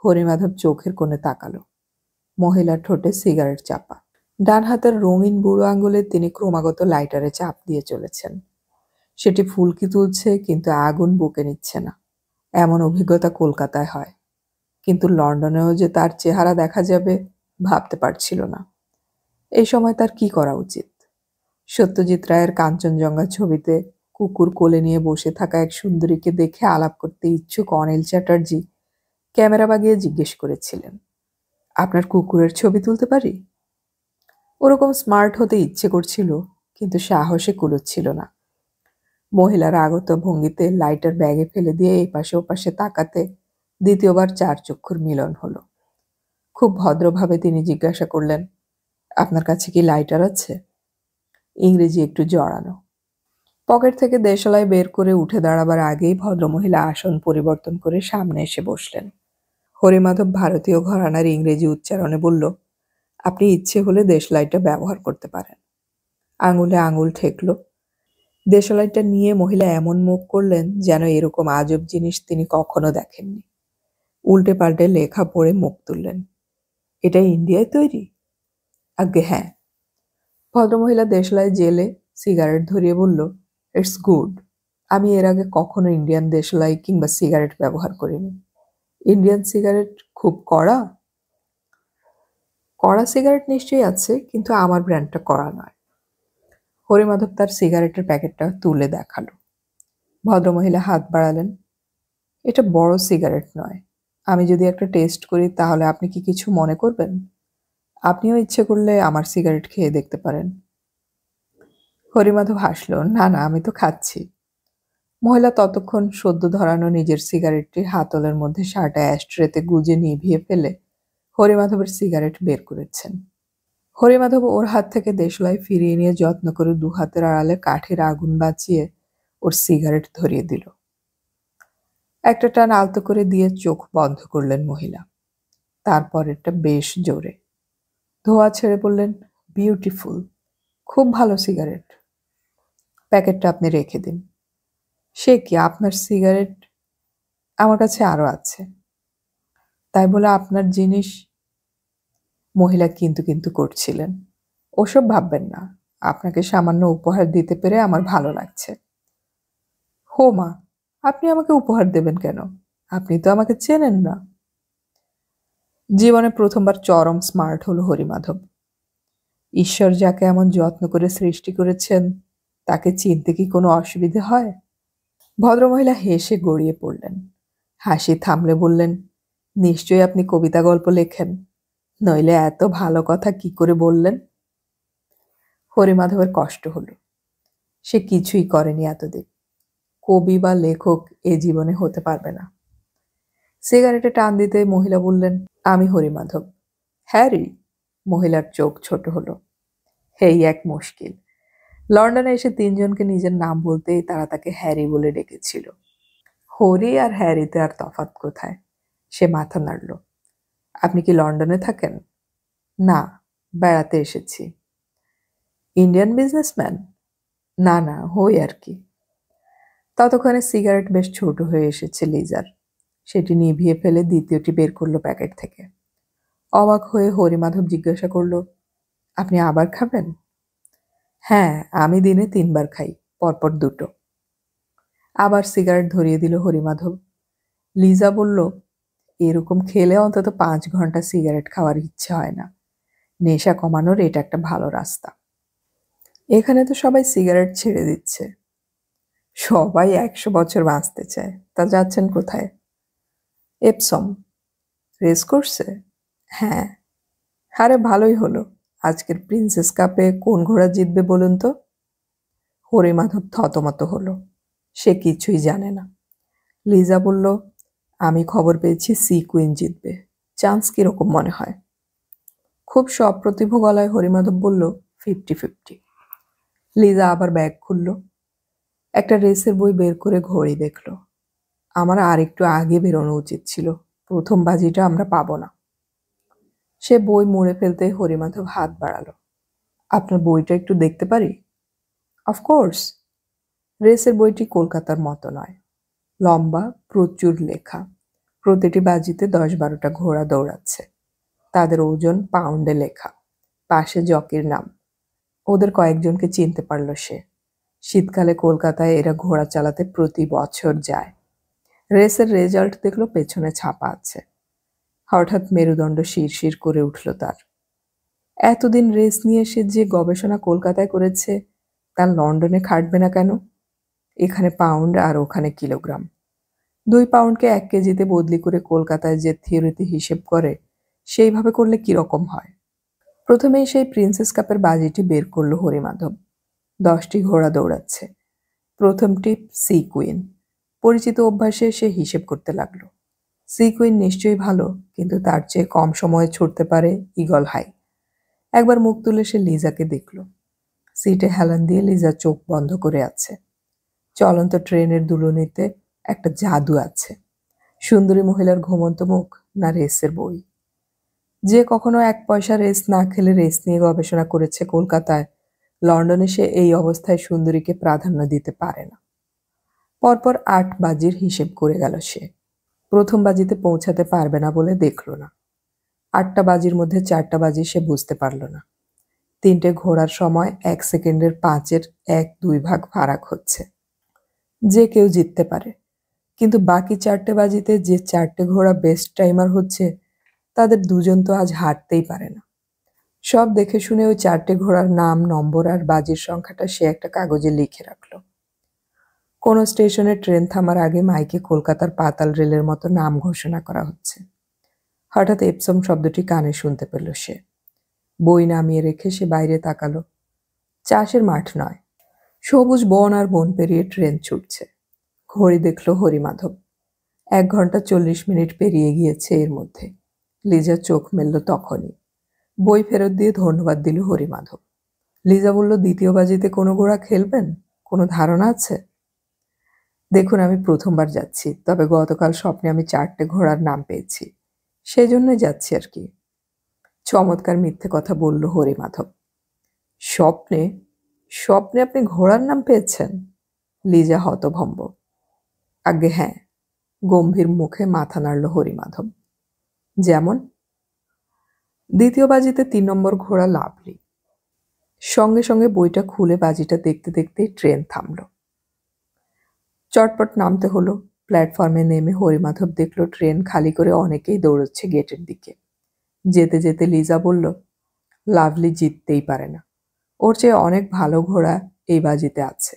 হরিমাধব চোখের কোণে তাকালো। মহিলার ঠোঁটে সিগারেট চাপা। ডান হাতের রঙিন বুড়ো আঙুলে তিনি ক্রমাগত লাইটারে চাপ দিয়ে চলেছেন। সেটি ফুলকি তুলছে, কিন্তু আগুন বুকে নিচ্ছে না। এমন অভিজ্ঞতা কলকাতায় হয়, কিন্তু লন্ডনেও যে তার চেহারা দেখা যাবে ভাবতে পারছিল না। এই সময় তার কি করা উচিত? সত্যজিৎ রায়ের কাঞ্চনজঙ্ঘা ছবিতে কুকুর কোলে নিয়ে বসে থাকা এক সুন্দরীকে দেখে আলাপ করতে ইচ্ছুক অনিল চ্যাটার্জি ক্যামেরা বাগিয়ে জিজ্ঞেস করেছিলেন, আপনার কুকুরের ছবি তুলতে পারি? ওরকম স্মার্ট হতে ইচ্ছে করছিল, কিন্তু সাহসে কুলোচ্ছিল না। মহিলার আগত ভঙ্গিতে লাইটার ব্যাগে ফেলে দিয়ে এপাশে ওপাশে তাকাতে দ্বিতীয়বার 4 চক্ষুর মিলন হলো। খুব ভদ্রভাবে তিনি জিজ্ঞাসা করলেন, আপনার কাছে কি লাইটার আছে? ইংরেজি একটু জড়ানো। পকেট থেকে দেশালাই বের করে উঠে দাঁড়াবার আগেই ভদ্রমহিলা আসন পরিবর্তন করে সামনে এসে বসলেন। হরিমাধব ভারতীয় ঘরানার ইংরেজি উচ্চারণে বলল, আপনি ইচ্ছে হলে দেশলাইটা ব্যবহার করতে পারেন। আঙুলে আঙুল ঠেকল। দেশলাইটা নিয়ে মহিলা এমন মুখ করলেন যেন এরকম আজব জিনিস তিনি কখনো দেখেননি। উল্টে পাল্টে লেখা পড়ে মুখ তুললেন। এটা ইন্ডিয়ায় তৈরি? আজ্ঞে হ্যাঁ। ভদ্রমহিলা দেশলাই জেলে সিগারেট ধরিয়ে বলল, ইটস গুড। আমি এর আগে কখনো ইন্ডিয়ান দেশলাই কিংবা সিগারেট ব্যবহার করিনি। ইন্ডিয়ান সিগারেট খুব কড়া? কড়া সিগারেট নিশ্চয়ই আছে, কিন্তু আমার ব্র্যান্ডটা কড়া নয়। হরিমাধব তার সিগারেটের প্যাকেটটা তুলে দেখালো। ভদ্রমহিলা হাত বাড়ালেন। এটা বড় সিগারেট নয়। আমি যদি একটা টেস্ট করি তাহলে আপনি কি কিছু মনে করবেন? আপনিও ইচ্ছে করলে আমার সিগারেট খেয়ে দেখতে পারেন। হরিমাধব হাসল। না না, আমি তো খাচ্ছি। মহিলা ততক্ষণ সদ্য ধরানো নিজের সিগারেটটি হাতলের মধ্যে শার্টে অ্যাশট্রেতে গুজে নিভিয়ে ফেলে হরিমাধবের সিগারেট বের করেছেন। হরিমাধব ওর হাত থেকে দেশলাই ফিরিয়ে নিয়ে যত্ন করে দু হাতের আড়ালে কাঠের আগুন বাঁচিয়ে ওর সিগারেট ধরিয়ে দিল। একটা টান আলতো করে দিয়ে চোখ বন্ধ করলেন মহিলা। তারপরেরটা বেশ জোরে। ধোঁয়া ছেড়ে বললেন, বিউটিফুল, খুব ভালো সিগারেট। প্যাকেটটা আপনি রেখে দিন। সে কি, আপনার সিগারেট? আমার কাছে আরো আছে। তাই বলে আপনার জিনিস? মহিলা কিন্তু কিন্তু করছিলেন। ওসব ভাববেন না, আপনাকে সামান্য উপহার দিতে পেরে আমার ভালো লাগছে। হো মা, আপনি আমাকে উপহার দেবেন কেন? আপনি তো আমাকে চেনেন না। জীবনে প্রথমবার চরম স্মার্ট হলো হরিমাধব। ঈশ্বর যাকে এমন যত্ন করে সৃষ্টি করেছেন তাকে চিনতে কি কোনো অসুবিধে হয়? ভদ্রমহিলা হেসে গড়িয়ে পড়লেন। হাসি থামলে বললেন, নিশ্চয়ই আপনি কবিতা গল্প লেখেন, নইলে এত ভালো কথা কি করে বললেন? হরিমাধবের কষ্ট হলো। সে কিছুই করেনি এতদিন। কবি বা লেখক এ জীবনে হতে পারবে না। সিগারেটে টান দিতে মহিলা বললেন, আমি হরিমাধব। হ্যারি? মহিলার চোখ ছোট হলো। এই এক মুশকিল। লন্ডনে এসে তিনজনকে নিজের নাম বলতেই তারা তাকে হ্যারি বলে ডেকেছিল। হরি আর হ্যারিতে আর তফাৎ কোথায়? সে মাথা নাড়ল। আপনি কি লন্ডনে থাকেন? না, বেড়াতে এসেছি। Indian businessman? না না, হই আর কি। ততক্ষণে সিগারেট বেশ ছোট হয়ে এসেছে লিজার। সেটি নিভিয়ে ফেলে দ্বিতীয়টি বের করলো প্যাকেট থেকে। অবাক হয়ে হরিমাধব জিজ্ঞাসা করল, আপনি আবার খাবেন? হ্যাঁ, আমি দিনে 3 বার খাই, পরপর 2টো। আবার সিগারেট ধরিয়ে দিল হরিমাধব। লিজা বলল, এরকম খেলে অন্তত 5 ঘন্টা সিগারেট খাওয়ার ইচ্ছে হয় না। নেশা কমানোর এটা একটা ভালো রাস্তা। এখানে তো সবাই সিগারেট ছেড়ে দিচ্ছে। সবাই 100 বছর বাঁচতে চায়, তা যাচ্ছেন কোথায়? এপসম। রেস করছে? হ্যাঁ। আরে ভালোই হলো। আজকের প্রিন্সেস কাপে কোন ঘোড়া জিতবে বলুন তো? হরিমাধব থতমত হলো। সে কিছুই জানে না। লিজা বলল, আমি খবর পেয়েছি সি কুইন জিতবে। চান্স কিরকম মনে হয়? খুব সপ্রতিভ গলায় হরিমাধব বলল, 50-50। লিজা আবার ব্যাগ খুলল। একটা রেসের বই বের করে ঘড়ি দেখল। আমার আর একটু আগে বেরোনো উচিত ছিল। প্রথম বাজিটা আমরা পাবো না। সে বই মুড়ে ফেলতে হরিমাধব হাত বাড়ালো। আপনার বইটা একটু দেখতে পারি? অফকোর্স। রেসের বইটি কলকাতার মতো নয়। লম্বা, প্রচুর লেখা। প্রতিটি বাজিতে 10-12টা ঘোড়া দৌড়াচ্ছে। তাদের ওজন পাউন্ডে লেখা। পাশে জকির নাম। ওদের কয়েকজনকে চিনতে পারল সে। শীতকালে কলকাতায় এরা ঘোড়া চালাতে প্রতি বছর যায়। রেসের রেজাল্ট দেখলো পেছনে ছাপা আছে। হঠাৎ মেরুদণ্ড শিরশির করে উঠল তার। এতদিন রেস নিয়ে সে যে গবেষণা কলকাতায় করেছে তা লন্ডনে খাটবে না কেন? এখানে পাউন্ড আর ওখানে কিলোগ্রাম। 2 পাউন্ডকে 1 কেজিতে বদলি করে কলকাতায় যে থিওরিতে হিসেব করে সেইভাবে করলে কিরকম হয়? প্রথমেই সেই প্রিন্সেস কাপের বাজিটি বের করলো হরিমাধব। 10টি ঘোড়া দৌড়াচ্ছে। প্রথমটি সি কুইন। পরিচিত অভ্যাসে সে হিসেব করতে লাগলো। সি কুইন নিশ্চয়ই ভালো, কিন্তু তার চেয়ে কম সময়ে ছুটতে পারে ঈগল হাই। একবার মুখ তুলে সে লিজাকে দেখল। সিটে হেলান দিয়ে লিজা চোখ বন্ধ করে আছে। চলন্ত ট্রেনের দুলুনিতে একটা জাদু আছে। সুন্দরী মহিলার ঘুমন্ত মুখ না রেসের বই। যে কখনো 1 পয়সা রেস না খেলে রেস নিয়ে গবেষণা করেছে কলকাতায়, লন্ডনে সে এই অবস্থায় সুন্দরীকে প্রাধান্য দিতে পারে না। পরপর 8 বাজির হিসেব করে গেল সে। প্রথম বাজিতে পৌঁছাতে পারবে না বলে দেখল না। 8টা বাজির মধ্যে 4টা বাজি সে বুঝতে পারল না। তিনটে ঘোরার সময় 1 সেকেন্ডের 5-এর 1/2 ভাগ ফারাক হচ্ছে। যে কেউ জিততে পারে, কিন্তু বাকি 4টে বাজিতে যে 4টে ঘোড়া বেস্ট টাইমার হচ্ছে তাদের দুজন তো আজ হারতেই পারে না। সব দেখে শুনে ওই 4টে ঘোড়ার নাম, নম্বর আর বাজির সংখ্যাটা সে একটা কাগজে লিখে রাখলো। কোনো স্টেশনে ট্রেন থামার আগে মাইকে কলকাতার পাতাল রেলের মতো নাম ঘোষণা করা হচ্ছে। হঠাৎ এপসম শব্দটি কানে শুনতে পেল সে। বই নামিয়ে রেখে সে বাইরে তাকালো। চাষের মাঠ নয়, সবুজ বন আর বন পেরিয়ে ট্রেন ছুটছে। ঘড়ি দেখল হরিমাধব। 1 ঘন্টা 40 মিনিট পেরিয়ে গিয়েছে এর মধ্যে। লিজা চোখ মেলল তখনই। বই ফেরত দিয়ে ধন্যবাদ দিল হরিমাধব। লিজা বলল, দ্বিতীয় বাজিতে কোনো ঘোড়া খেলবেন? কোনো ধারণা আছে? দেখুন, আমি প্রথমবার যাচ্ছি, তবে গতকাল স্বপ্নে আমি 4টে ঘোড়ার নাম পেয়েছি, সেই জন্যই যাচ্ছি আর কি। চমৎকার মিথ্যে কথা বলল হরিমাধব। স্বপ্নে? স্বপ্নে আপনি ঘোড়ার নাম পেয়েছেন? লিজা হতভম্ব। আজ্ঞে হ্যাঁ, গম্ভীর মুখে মাথা নাড়ল হরিমাধব। যেমন? দ্বিতীয় বাজিতে 3 নম্বর ঘোড়া লাভলি। সঙ্গে সঙ্গে বইটা খুলে বাজিটা দেখতে দেখতেই ট্রেন থামল। চটপট নামতে হলো। প্ল্যাটফর্মে নেমে হরিমাধব দেখল ট্রেন খালি করে অনেকেই দৌড়চ্ছে গেটের দিকে। যেতে যেতে লিজা বলল, লাভলি জিততেই পারে না, ওর চেয়ে অনেক ভালো ঘোড়া এই বাজিতে আছে।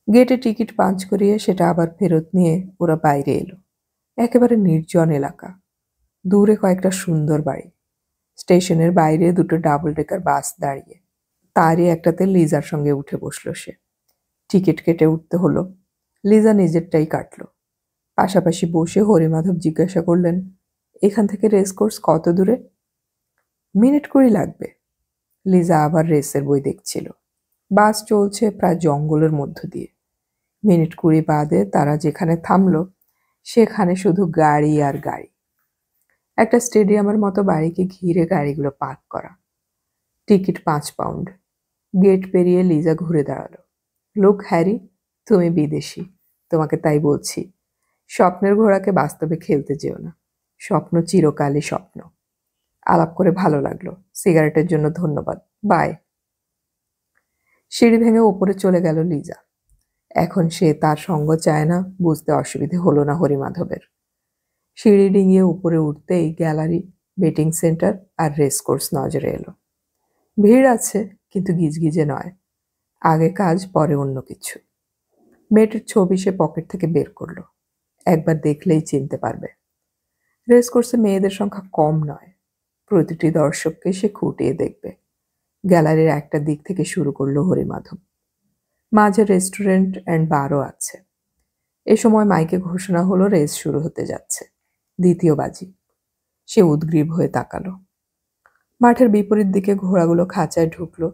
গেটে টিকিট পাঞ্চ করিয়ে সেটা আবার ফেরত নিয়ে ওরা বাইরে এলো। একেবারে নির্জন এলাকা, দূরে কয়েকটা সুন্দর বাড়ি। স্টেশনের বাইরে 2টো ডাবল ডেকার বাস দাঁড়িয়ে। তারই একটাতে লিজার সঙ্গে উঠে বসলো সে। টিকিট কেটে উঠতে হলো। লিজা নিজেরটাই কাটল। পাশাপাশি বসে হরিমাধব জিজ্ঞাসা করলেন, এখান থেকে রেসকোর্স কত দূরে? মিনিট 20 লাগবে। লিজা আবার রেসের বই দেখছিল। বাস চলছে প্রায় জঙ্গলের মধ্য দিয়ে। মিনিট 20 বাদে তারা যেখানে থামলো সেখানে শুধু গাড়ি আর গাড়ি। একটা স্টেডিয়ামের মতো বাড়িকে ঘিরে গাড়িগুলো পার্ক করা। Ticket 5 pound. গেট পেরিয়ে লিজা ঘুরে দাঁড়ালো। লুক হ্যারি, তুমি বিদেশি, তোমাকে তাই বলছি, স্বপ্নের ঘোড়াকে বাস্তবে খেলতে যেও না। স্বপ্ন চিরকালই স্বপ্ন। আলাপ করে ভালো লাগলো। সিগারেটের জন্য ধন্যবাদ। বাই। সিঁড়ি ভেঙে ওপরে চলে গেল লিজা। এখন সে তার সঙ্গ চায় না বুঝতে অসুবিধে হলো না হরিমাধবের। সিঁড়ি ডিঙিয়ে উপরে উঠতেই গ্যালারি, বেটিং সেন্টার আর রেসকোর্স নজরে এলো। ভিড় আছে, কিন্তু গিজগিজে নয়। আগে কাজ, পরে অন্য কিছু। মেয়েটির ছবি সে পকেট থেকে বের করলো। একবার দেখলেই চিনতে পারবে। রেসকোর্সে মেয়েদের সংখ্যা কম নয়। প্রতিটি দর্শককে সে খুঁটিয়ে দেখবে। গ্যালারির একটা দিক থেকে শুরু করলো হরিমাধব। মাঝে রেস্টুরেন্ট অ্যান্ড বারও আছে। এ সময় মাইকে ঘোষণা হলো রেস শুরু হতে যাচ্ছে। দ্বিতীয় বাজি। সে উদ্গ্রীব হয়ে তাকালো। মাঠের বিপরীত দিকে ঘোড়াগুলো খাঁচায় ঢুকলো।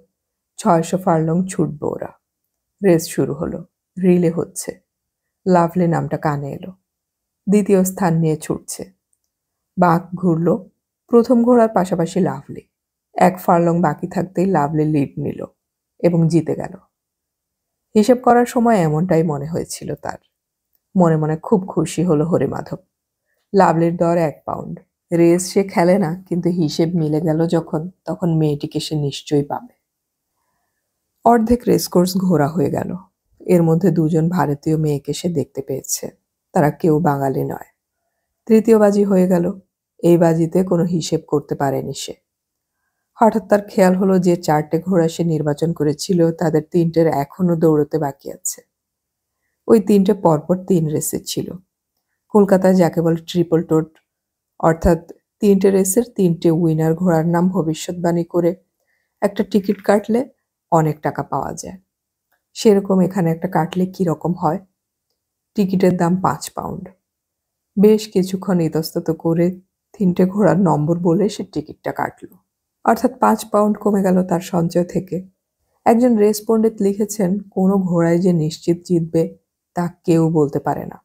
600 ফার্লং ছুটবে ওরা। রেস শুরু হলো। রিলে হচ্ছে। লাভলি নামটা কানে এলো। দ্বিতীয় স্থান নিয়ে ছুটছে। বাঁক ঘুরল। প্রথম ঘোড়ার পাশাপাশি লাভলি। 1 ফার্লং বাকি থাকতেই লাভলি লিড নিল এবং জিতে গেল। হিসেব করার সময় এমনটাই মনে হয়েছিল তার। মনে মনে খুব খুশি হলো হরিমাধব। লাভলির দর 1 পাউন্ড। রেস সে খেলে না, কিন্তু হিসেব মিলে গেল যখন, তখন মেয়েটিকে সে নিশ্চয়ই পাবে। অর্ধেক রেসকোর্স ঘোরা হয়ে গেল। এর মধ্যে 2জন ভারতীয় মেয়েকে সে দেখতে পেয়েছে। তারা কেউ বাঙালি নয়। তৃতীয় বাজি হয়ে গেল। এই বাজিতে কোনো হিসেব করতে পারেনি সে। হঠাৎ তার খেয়াল হলো যে 4টে ঘোড়া সে নির্বাচন করেছিল তাদের 3টের এখনো দৌড়তে বাকি আছে। ওই 3টে পরপর 3 রেসে ছিল। কলকাতায় যাকে বলে ট্রিপল টোট, অর্থাৎ 3টে রেসের 3টে উইনার ঘোড়ার নাম ভবিষ্যৎবাণী করে একটা টিকিট কাটলে অনেক টাকা পাওয়া যায়। সেরকম এখানে একটা কাটলে কি রকম হয়? টিকিটের দাম 5 পাউন্ড। বেশ কিছুক্ষণ ইতস্তত করে 3টে ঘোড়ার নম্বর বলে সে টিকিটটা কাটল। অর্থাৎ 5 পাউন্ড কমে গেল তার সঞ্চয় থেকে। একজন রেস পণ্ডিত লিখেছেন, কোনো ঘোড়ায় যে নিশ্চিত জিতবে তা কেউ বলতে পারে না।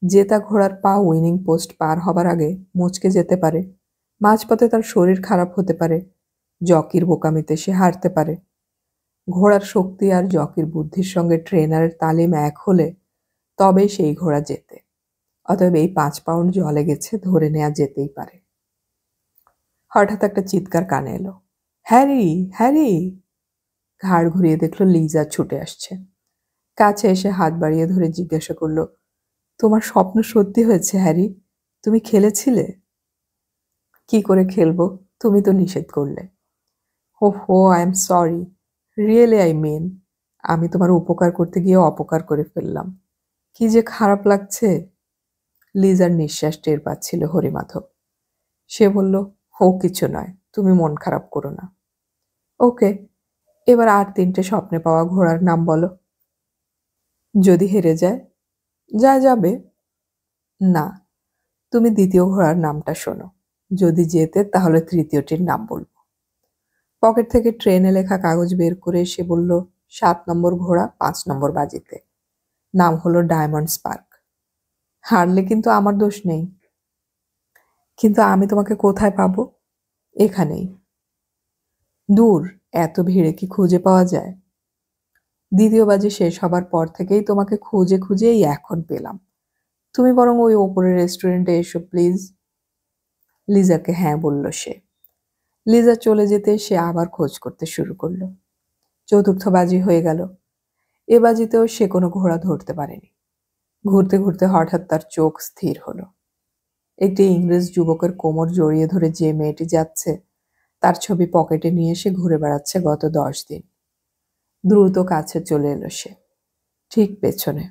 জেতা ঘোড়ার পা উইনিং পোস্ট পার হবার আগে মুচকে যেতে পারে। মাঝপথে তার শরীর খারাপ হতে পারে। জকির বোকামিতে সে হারতে পারে। ঘোড়ার শক্তি আর জকির বুদ্ধির সঙ্গে ট্রেনারের তালিম এক হলে তবেই সেই ঘোড়া জেতে। অতএব এই 5 পাউন্ড জলে গেছে, ধরে নেওয়া যেতেই পারে। হঠাৎ একটা চিৎকার কানে এলো। Harry, Harry! ঘাড় ঘুরিয়ে দেখল লিজা ছুটে আসছে। কাছে এসে হাত বাড়িয়ে ধরে জিজ্ঞাসা করল, তোমার স্বপ্ন সত্যি হয়েছে হ্যারি? তুমি খেলেছিলে? কি করে খেলবো? তুমি তো নিষেধ করলে। ওহো, I am sorry. Really I mean, আমি তোমার উপকার করতে গিয়ে অপকার করে ফেললাম। কি যে খারাপ লাগছে। লিজার নিঃশ্বাস টের পাচ্ছিল হরিমাধব। সে বলল, ও কিছু নয়, তুমি মন খারাপ করো না। ওকে, এবার আর 3টে স্বপ্নে পাওয়া ঘোড়ার নাম বলো। যদি হেরে যায়? যা যাবে। না, তুমি দ্বিতীয় ঘোড়ার নামটা শোনো। যদি জেতে তাহলে তৃতীয়টির নাম বলবো। পকেট থেকে ট্রেনে লেখা কাগজ বের করে সে বলল, 7 নম্বর ঘোড়া 5 নম্বর বাজিতে। নাম হলো ডায়মন্ড স্পার্ক। হারলে কিন্তু আমার দোষ নেই। কিন্তু আমি তোমাকে কোথায় পাবো? এখানেই। দূর, এত ভিড়ে কি খুঁজে পাওয়া যায়? দ্বিতীয় বাজি শেষ হবার পর থেকেই তোমাকে খুঁজে খুঁজেই এখন পেলাম। তুমি বরং ওই ওপরের রেস্টুরেন্টে এসো প্লিজ। লিজাকে হ্যাঁ বলল সে। লিজা চলে যেতে সে আবার খোঁজ করতে শুরু করলো। চতুর্থ বাজি হয়ে গেল। এ বাজিতেও সে কোনো ঘোড়া ধরতে পারেনি। ঘুরতে ঘুরতে হঠাৎ তার চোখ স্থির হলো। একটি ইংরেজ যুবকের কোমর জড়িয়ে ধরে যে মেয়েটি যাচ্ছে, তার ছবি পকেটে নিয়ে সে ঘুরে বেড়াচ্ছে গত 10 দিন। দ্রুত কাছে চলে এলো সে। ঠিক পেছনে।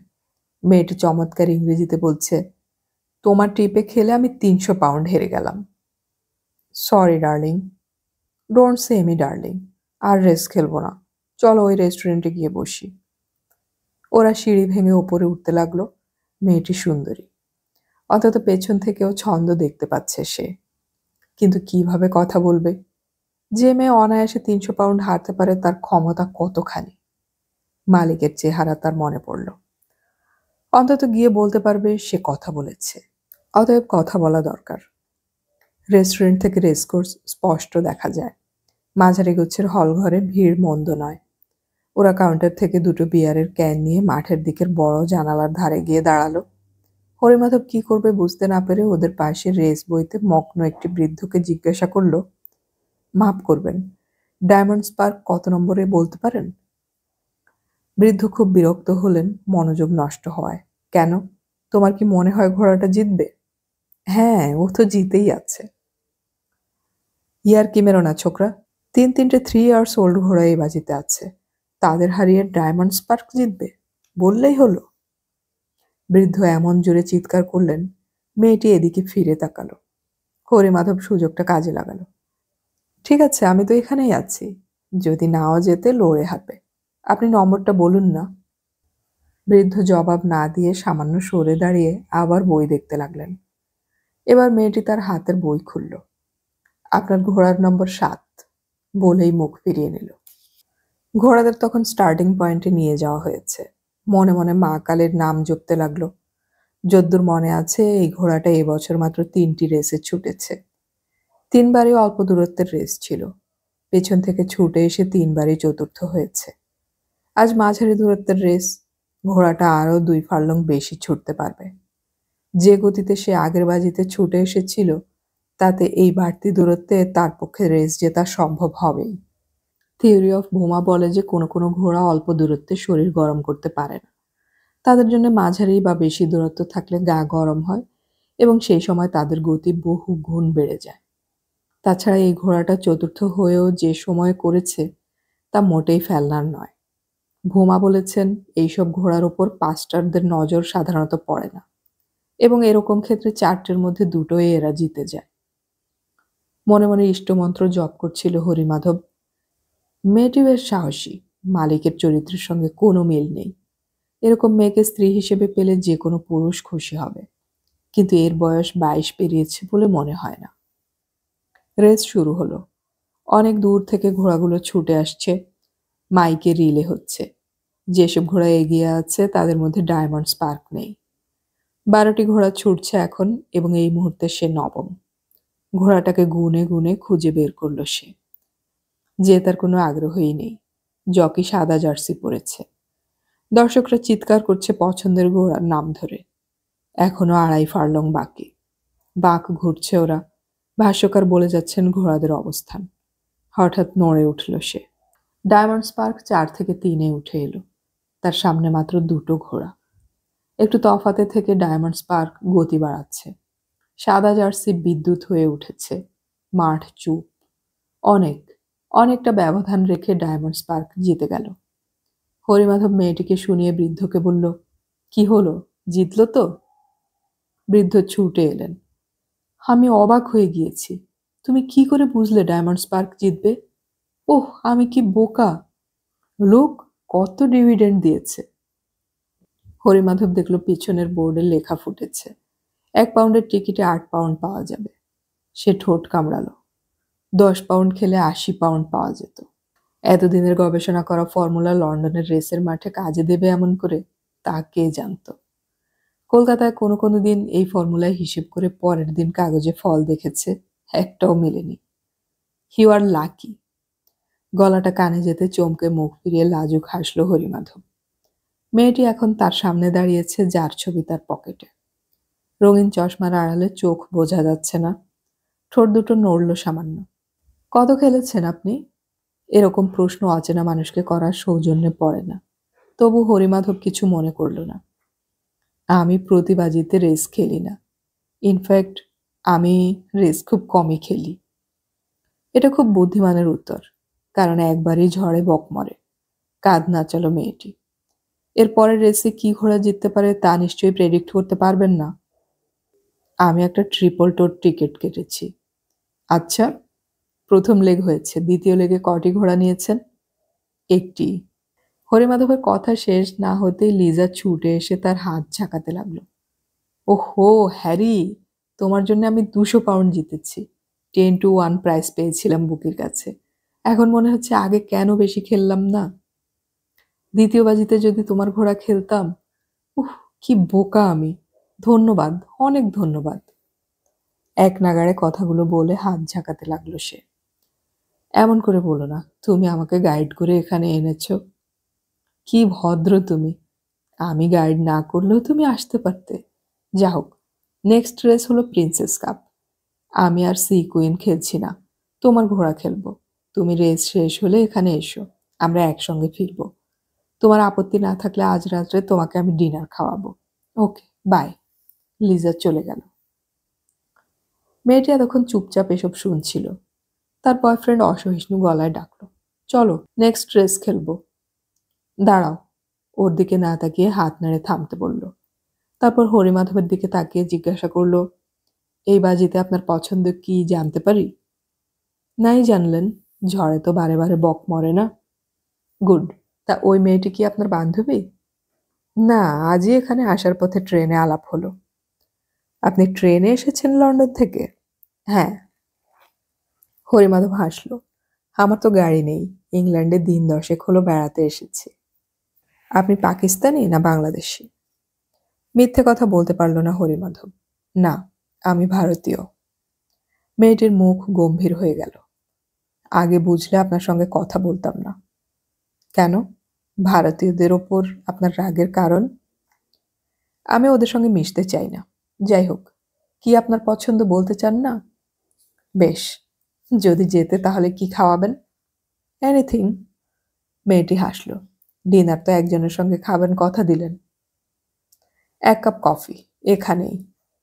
মেয়েটি চমৎকার ইংরেজিতে বলছে, তোমার ট্রিপে খেলে আমি 300 পাউন্ড হেরে গেলাম। Sorry darling. Don't say me darling. আর রেস খেলবো না। চলো ওই রেস্টুরেন্টে গিয়ে বসি। ওরা সিঁড়ি ভেঙে ওপরে উঠতে লাগলো। মেয়েটি সুন্দরী। অন্তত পেছন থেকেও ছন্দ দেখতে পাচ্ছে সে। কিন্তু কিভাবে কথা বলবে? যে মেয়ে অনায়াসে 300 পাউন্ড হারতে পারে তার ক্ষমতা কতখানি? মালিকের চেহারা তার মনে পড়ল। অন্তত গিয়ে বলতে পারবে সে কথা বলেছে। অতএব কথা বলা দরকার। রেস্টুরেন্ট থেকে রেসকোর্স স্পষ্ট দেখা যায়। মাঝারি গোছের হল ঘরে ভিড় মন্দ নয়। ওরা কাউন্টার থেকে 2টো বিয়ারের ক্যান নিয়ে মাঠের দিকের বড় জানালার ধারে গিয়ে দাঁড়ালো। হরিমাধব কি করবে বুঝতে না পেরে ওদের পাশে রেস বইতে মগ্ন একটি বৃদ্ধকে জিজ্ঞাসা করল, মাফ করবেন, ডায়মন্ড স্পার্ক কত নম্বরে বলতে পারেন? বৃদ্ধ খুব বিরক্ত হলেন মনোযোগ নষ্ট হওয়ায়। কেন? তোমার কি মনে হয় ঘোড়াটা জিতবে? হ্যাঁ, ও তো জিতেই আছে। ইয়ার কি মেরো না ছোকরা। 3টে 3 ইয়ার্স ওল্ড ঘোড়া এই বাজিতে আছে। তাদের হারিয়ে ডায়মন্ড স্পার্ক জিতবে? বললেই হলো। বৃদ্ধ এমন জোরে চিৎকার করলেন, মেয়েটি এদিকে ফিরে তাকালো। হরিমাধব সুযোগটা কাজে লাগালো। ঠিক আছে, আমি তো এখানেই আছি। যদি নাও যেতে লড়ে হাঁটবে। আপনি নম্বরটা বলুন না। বৃদ্ধ জবাব না দিয়ে সামান্য সরে দাঁড়িয়ে আবার বই দেখতে লাগলেন। এবার মেয়েটি তার হাতের বই খুলল। আপনার ঘোড়ার নম্বর 7 বলেই মুখ ফিরিয়ে নিল। ঘোড়াদের তখন স্টার্টিং পয়েন্টে নিয়ে যাওয়া হয়েছে। মনে মনে মা কালের নাম জপতে লাগলো। যদ্দূর মনে আছে এই ঘোড়াটা এবছর মাত্র 3টি রেসে ছুটেছে। 3বারই অল্প দূরত্বের রেস ছিল। পেছন থেকে ছুটে এসে 3বারই চতুর্থ হয়েছে। আজ মাঝারি দূরত্বের রেস। ঘোড়াটা আরও 2 ফার্লং বেশি ছুটতে পারবে। যে গতিতে সে আগের বাজিতে ছুটে এসেছিল তাতে এই বাড়তি দূরত্বে তার পক্ষে রেস জেতা সম্ভব হবেই। থিওরি অফ ভোমা বলে যে কোনো কোনো ঘোড়া অল্প দূরত্বে শরীর গরম করতে পারে না। তাদের জন্য মাঝারি বা বেশি দূরত্ব থাকলে গা গরম হয় এবং সেই সময় তাদের গতি বহু গুণ বেড়ে যায়। তাছাড়া এই ঘোড়াটা চতুর্থ হয়েও যে সময় করেছে তা মোটেই ফেলনার নয়। ভোমা বলেছেন এইসব ঘোড়ার ওপর পাস্টারদের নজর সাধারণত পড়ে না এবং এরকম ক্ষেত্রে 4টের মধ্যে 2টোই এরা জিতে যায়। মনে মনে ইষ্টমন্ত্র জপ করছিল হরিমাধব। মেয়েটি বেশ সাহসী। মালিকের চরিত্রের সঙ্গে কোনো মিল নেই। এরকম মেয়েকে স্ত্রী হিসেবে পেলে যে কোনো পুরুষ খুশি হবে। কিন্তু এর বয়স 22 পেরিয়েছে বলে মনে হয় না। রেস শুরু হলো। অনেক দূর থেকে ঘোড়াগুলো ছুটে আসছে। মাইকে রিলে হচ্ছে। যেসব ঘোড়া এগিয়ে আছে তাদের মধ্যে ডায়মন্ড স্পার্ক নেই। 12টি ঘোড়া ছুটছে এখন এবং এই মুহূর্তে সে নবম। ঘোড়াটাকে গুনে গুনে খুঁজে বের করল সে। জেতার কোনো আগ্রহই নেই। জকি সাদা জার্সি পরেছে। দর্শকরা চিৎকার করছে পছন্দের ঘোড়ার নাম ধরে। এখনো 2.5 ফার্লং বাকি। বাঁক ঘুরছে ওরা। ভাষ্যকার বলে যাচ্ছেন ঘোড়াদের অবস্থান। হঠাৎ নড়ে উঠল সে। ডায়মন্ড স্পার্ক 4 থেকে 3-এ উঠে এলো। তার সামনে মাত্র 2টো ঘোড়া। একটু তফাতে থেকে ডায়মন্ড স্পার্ক গতি বাড়াচ্ছে। সাদা জার্সি বিদ্যুৎ হয়ে উঠেছে। মাঠ চুপ। অনেকটা ব্যবধান রেখে ডায়মন্ড স্পার্ক জিতে গেল। হরিমাধব মেয়েটিকে শুনিয়ে বৃদ্ধকে বলল, কি হলো, জিতল তো? বৃদ্ধ ছুটে এলেন। আমি অবাক হয়ে গিয়েছি। তুমি কি করে বুঝলে ডায়মন্ড স্পার্ক জিতবে? ওহ, আমি কি বোকা! লোক কত ডিভিডেন্ড দিয়েছে। হরিমাধব দেখল পিছনের বোর্ডে লেখা ফুটেছে, 1 পাউন্ডের টিকিটে 8 পাউন্ড পাওয়া যাবে। সে ঠোঁট কামড়ালো। 10 পাউন্ড খেলে 80 পাউন্ড পাওয়া যেত। এতদিনের গবেষণা করা ফর্মুলা লন্ডনের রেসের মাঠে কাজে দেবে এমন করে তা কে জানত। কলকাতায় কোনো দিন এই ফর্মুলায় হিসেব করে পরের দিন কাগজে ফল দেখেছে, একটাও মেলেনি। You are lucky. গলাটা কানে যেতে চমকে মুখ ফিরিয়ে লাজুক হাসল হরিমাধব। মেয়েটি এখন তার সামনে দাঁড়িয়েছে, যার ছবি তার পকেটে। রঙিন চশমার আড়ালে চোখ বোঝা যাচ্ছে না। ঠোঁট দুটো নড়ল সামান্য। কত খেলেছেন আপনি? এরকম প্রশ্ন অচেনা মানুষকে করার সৌজন্যে পড়ে না। তবু হরিমাধব কিছু মনে করল না। আমি প্রতিবাজিতে রেস খেলি না। ইনফ্যাক্ট আমি রেস খুব কমই খেলি। এটা খুব বুদ্ধিমানের উত্তর, কারণ একবারই ঝড়ে বক মরে। কাঁধ নাচালো মেয়েটি। এর পরের রেসে কি ঘোড়া জিততে পারে তা নিশ্চয়ই প্রেডিক্ট করতে পারবেন না। আমি একটা ট্রিপল টোর টিকিট কেটেছি। আচ্ছা, প্রথম লেগ হয়েছে, দ্বিতীয় লেগে কটি ঘোড়া নিয়েছেন? একটি। হরিমাধবের কথা শেষ না হতেই লিজা ছুটে এসে তার হাত ঝাঁকাতে লাগলো। ওহো হ্যারি, তোমার জন্য আমি 200 পাউন্ড জিতেছি। 10-1 প্রাইস পেয়েছিলাম বুকির কাছে। এখন মনে হচ্ছে আগে কেন বেশি খেললাম না। দ্বিতীয় বাজিতে যদি তোমার ঘোড়া খেলতাম। উহ, কি বোকা আমি। ধন্যবাদ, অনেক ধন্যবাদ। এক নাগাড়ে কথাগুলো বলে হাত ঝাঁকাতে লাগলো সে। এমন করে বলো না, তুমি আমাকে গাইড করে এখানে এনেছো। কি ভদ্র তুমি। আমি গাইড না করলেও তুমি আসতে পারতে। যা হোক, নেক্সট রেস হলো প্রিন্সেস কাপ। আমি আর সি কুইন খেলছি না, তোমার ঘোড়া খেলবো। তুমি রেস শেষ হলে এখানে এসো, আমরা একসঙ্গে ফিরবো। তোমার আপত্তি না থাকলে আজ রাত্রে তোমাকে আমি ডিনার খাওয়াবো। ওকে, বাই। লিজা চলে গেল। মেয়েটি এতক্ষণ চুপচাপ এসব শুনছিল। তার বয়ফ্রেন্ড অসহিষ্ণু গলায় ডাকলো, চলো নেক্সট রেস খেলবো। দাঁড়াও। ওর দিকে না তাকিয়ে হাত নেড়ে থামতে বলল। তারপর হরিমাধবের দিকে তাকিয়ে জিজ্ঞাসা করলো, এই বাজিতে আপনার পছন্দ কি জানতে পারি? নাই জানলেন, ঝড়ে তো বারে বারে বক মরে না। গুড। তা ওই মেয়েটি কি আপনার বান্ধবী? না, আজই এখানে আসার পথে ট্রেনে আলাপ হলো। আপনি ট্রেনে এসেছেন লন্ডন থেকে? হ্যাঁ। হরিমাধব হাসল। আমার তো গাড়ি নেই, ইংল্যান্ডে দিন 10 হলো বেড়াতে এসেছি। আপনি পাকিস্তানি না বাংলাদেশি? মিথ্যে কথা বলতে পারল না হরিমাধব। না, আমি ভারতীয়। মেয়েটির মুখ গম্ভীর হয়ে গেল। আগে বুঝলে আপনার সঙ্গে কথা বলতাম না। কেন? ভারতীয়দের ওপর আপনার রাগের কারণ? আমি ওদের সঙ্গে মিশতে চাই না। যাই হোক, কি আপনার পছন্দ বলতে চান না? বেশ, যদি যেতে তাহলে কি খাওয়াবেন? এনিথিং। মেয়েটি হাসল। ডিনার তো একজনের সঙ্গে খাবেন কথা দিলেন। 1 কাপ কফি, এখানেই।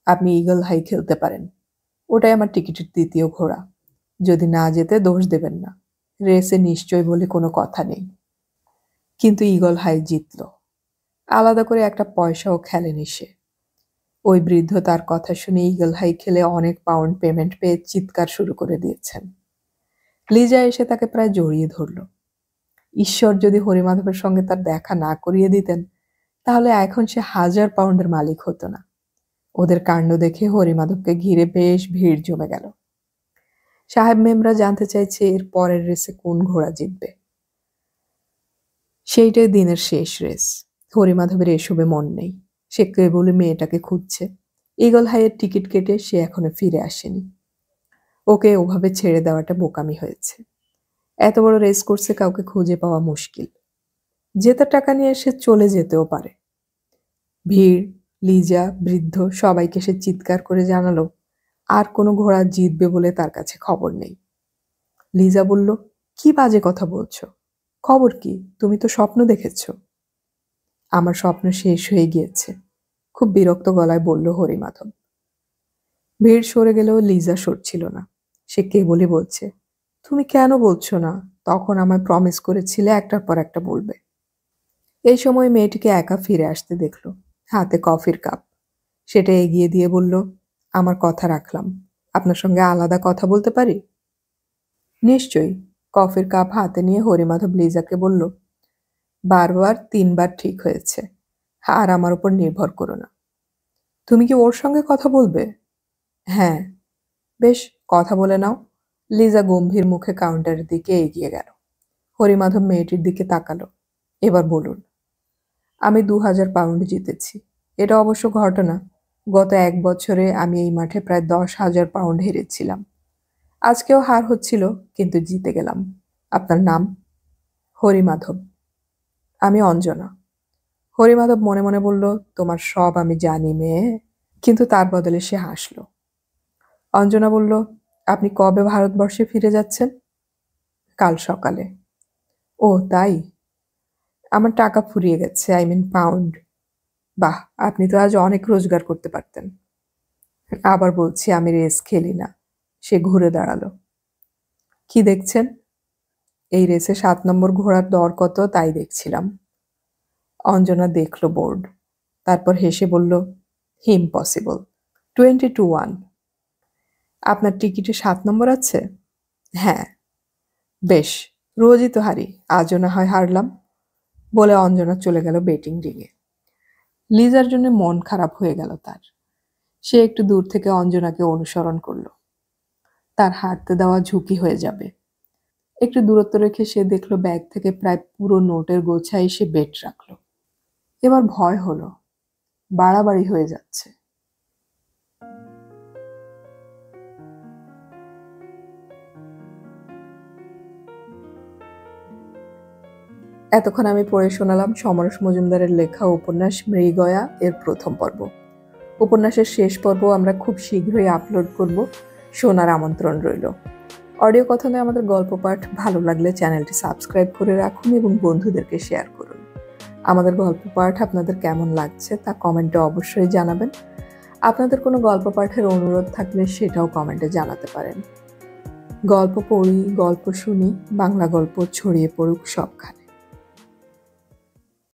আপনি ঈগল হাই খেলতে পারেন। ওটাই আমার টিকিটের দ্বিতীয় ঘোড়া। যদি না যেতে দোষ দেবেন না। রেসে নিশ্চয় বলে কোনো কথা নেই। কিন্তু ঈগল হাই জিতল। আলাদা করে একটা পয়সাও খেলেনি সে। ওই বৃদ্ধ তার কথা শুনে ঈগল হাই খেলে অনেক পাউন্ড পেমেন্ট পেয়ে চিৎকার শুরু করে দিয়েছেন। লিজা এসে তাকে প্রায় জড়িয়ে ধরল। ঈশ্বর যদি হরিমাধবের সঙ্গে তার দেখা না করিয়ে দিতেন, তাহলে এখন সে 1000 পাউন্ডের মালিক হতো না। ওদের কাণ্ড দেখে হরিমাধবকে ঘিরে বেশ ভিড় জমে গেল। সাহেব মেমরা জানতে চাইছে এর পরের রেসে কোন ঘোড়া জিতবে। সেইটাই দিনের শেষ রেস। হরিমাধবের এসবে মন নেই। সে কেবলই মেয়েটাকে খুঁজছে। ঈগল হাইয়ের টিকিট কেটে সে এখনো ফিরে আসেনি। ওকে ওভাবে ছেড়ে দেওয়াটা বোকামি হয়েছে। এত বড় রেস করছে, কাউকে খুঁজে পাওয়া মুশকিল। জেতার টাকা নিয়ে সে চলে যেতেও পারে। ভিড়, লিজা, বৃদ্ধ সবাইকে সে চিৎকার করে জানালো আর কোনো ঘোড়া জিতবে বলে তার কাছে খবর নেই। লিজা বলল, কি বাজে কথা বলছো? খবর কি? তুমি তো স্বপ্ন দেখেছ। আমার স্বপ্ন শেষ হয়ে গিয়েছে, খুব বিরক্ত গলায় বলল হরিমাধব। ভিড় সরে গেলেও লিজা সরছিল না। সে কেবলই বলছে, তুমি কেন বলছো না? তখন আমায় প্রমিস করেছিলে একটার পর একটা বলবে। এই সময় মেয়েটিকে একা ফিরে আসতে দেখল, হাতে কফির কাপ। সেটা এগিয়ে দিয়ে বলল, আমার কথা রাখলাম, আপনার সঙ্গে আলাদা কথা বলতে পারি? নিশ্চয়ই। কফির কাপ হাতে নিয়ে হরিমাধব লিজাকে বলল, বারবার 3বার ঠিক হয়েছে, আর আমার উপর নির্ভর করো না। তুমি কি ওর সঙ্গে কথা বলবে? হ্যাঁ। বেশ, কথা বলে নাও। লিজা গম্ভীর মুখে কাউন্টারের দিকে এগিয়ে গেল। হরিমাধব মেয়েটির দিকে তাকালো। এবার বলুন। আমি 2000 পাউন্ড জিতেছি। এটা অবশ্য ঘটনা। গত 1 বছরে আমি এই মাঠে প্রায় 10,000 পাউন্ড হেরেছিলাম। আজকেও হার হচ্ছিল, কিন্তু জিতে গেলাম। আপনার নাম? হরিমাধব। আমি অঞ্জনা। হরিমাধব মনে মনে বলল, তোমার সব আমি জানি মেয়ে। কিন্তু তার বদলে সে হাসল। অঞ্জনা বলল, আপনি কবে ভারতবর্ষে ফিরে যাচ্ছেন? কাল সকালে। ও তাই? আমার টাকা ফুরিয়ে গেছে, আই মিন পাউন্ড। বাহ, আপনি তো আজ অনেক রোজগার করতে পারতেন। আবার বলছি, আমি রেস খেলি না। সে ঘুরে দাঁড়ালো। কি দেখছেন? এই রেসে 7 নম্বর ঘোড়ার দর কত তাই দেখছিলাম। অঞ্জনা দেখল বোর্ড, তারপর হেসে বলল, ইম্পসিবল। 20-1। আপনার টিকিটে 7 নম্বর আছে? হ্যাঁ। বেশ, রোজই তো হারি, আজও না হয় হারলাম। বলে অঞ্জনা চলে গেল বেটিং রিংয়ে। লিজার জন্য মন খারাপ হয়ে গেল তার। সে একটু দূর থেকে অঞ্জনাকে অনুসরণ করল। তার হাঁটতে দেওয়া ঝুঁকি হয়ে যাবে। একটু দূরত্ব রেখে সে দেখল ব্যাগ থেকে প্রায় পুরো নোটের গোছায় সে বেট রাখল। এবার ভয় হলো, বাড়াবাড়ি হয়ে যাচ্ছে। এতক্ষণ আমি পড়ে শোনালাম সমরেশ মজুমদারের লেখা উপন্যাস মৃগয়া এর প্রথম পর্ব। উপন্যাসের শেষ পর্ব আমরা খুব শীঘ্রই আপলোড করব, শোনার আমন্ত্রণ রইল। অডিও কথনে আমাদের গল্প পাঠ ভালো লাগলে চ্যানেলটি সাবস্ক্রাইব করে রাখুন এবং বন্ধুদেরকে শেয়ার করুন। আমাদের গল্প পাঠ আপনাদের কেমন লাগছে তা কমেন্টে অবশ্যই জানাবেন। আপনাদের কোনো গল্প পাঠের অনুরোধ থাকলে সেটাও কমেন্টে জানাতে পারেন। গল্প পড়ি, গল্প শুনি, বাংলা গল্প ছড়িয়ে পড়ুক সবখানে।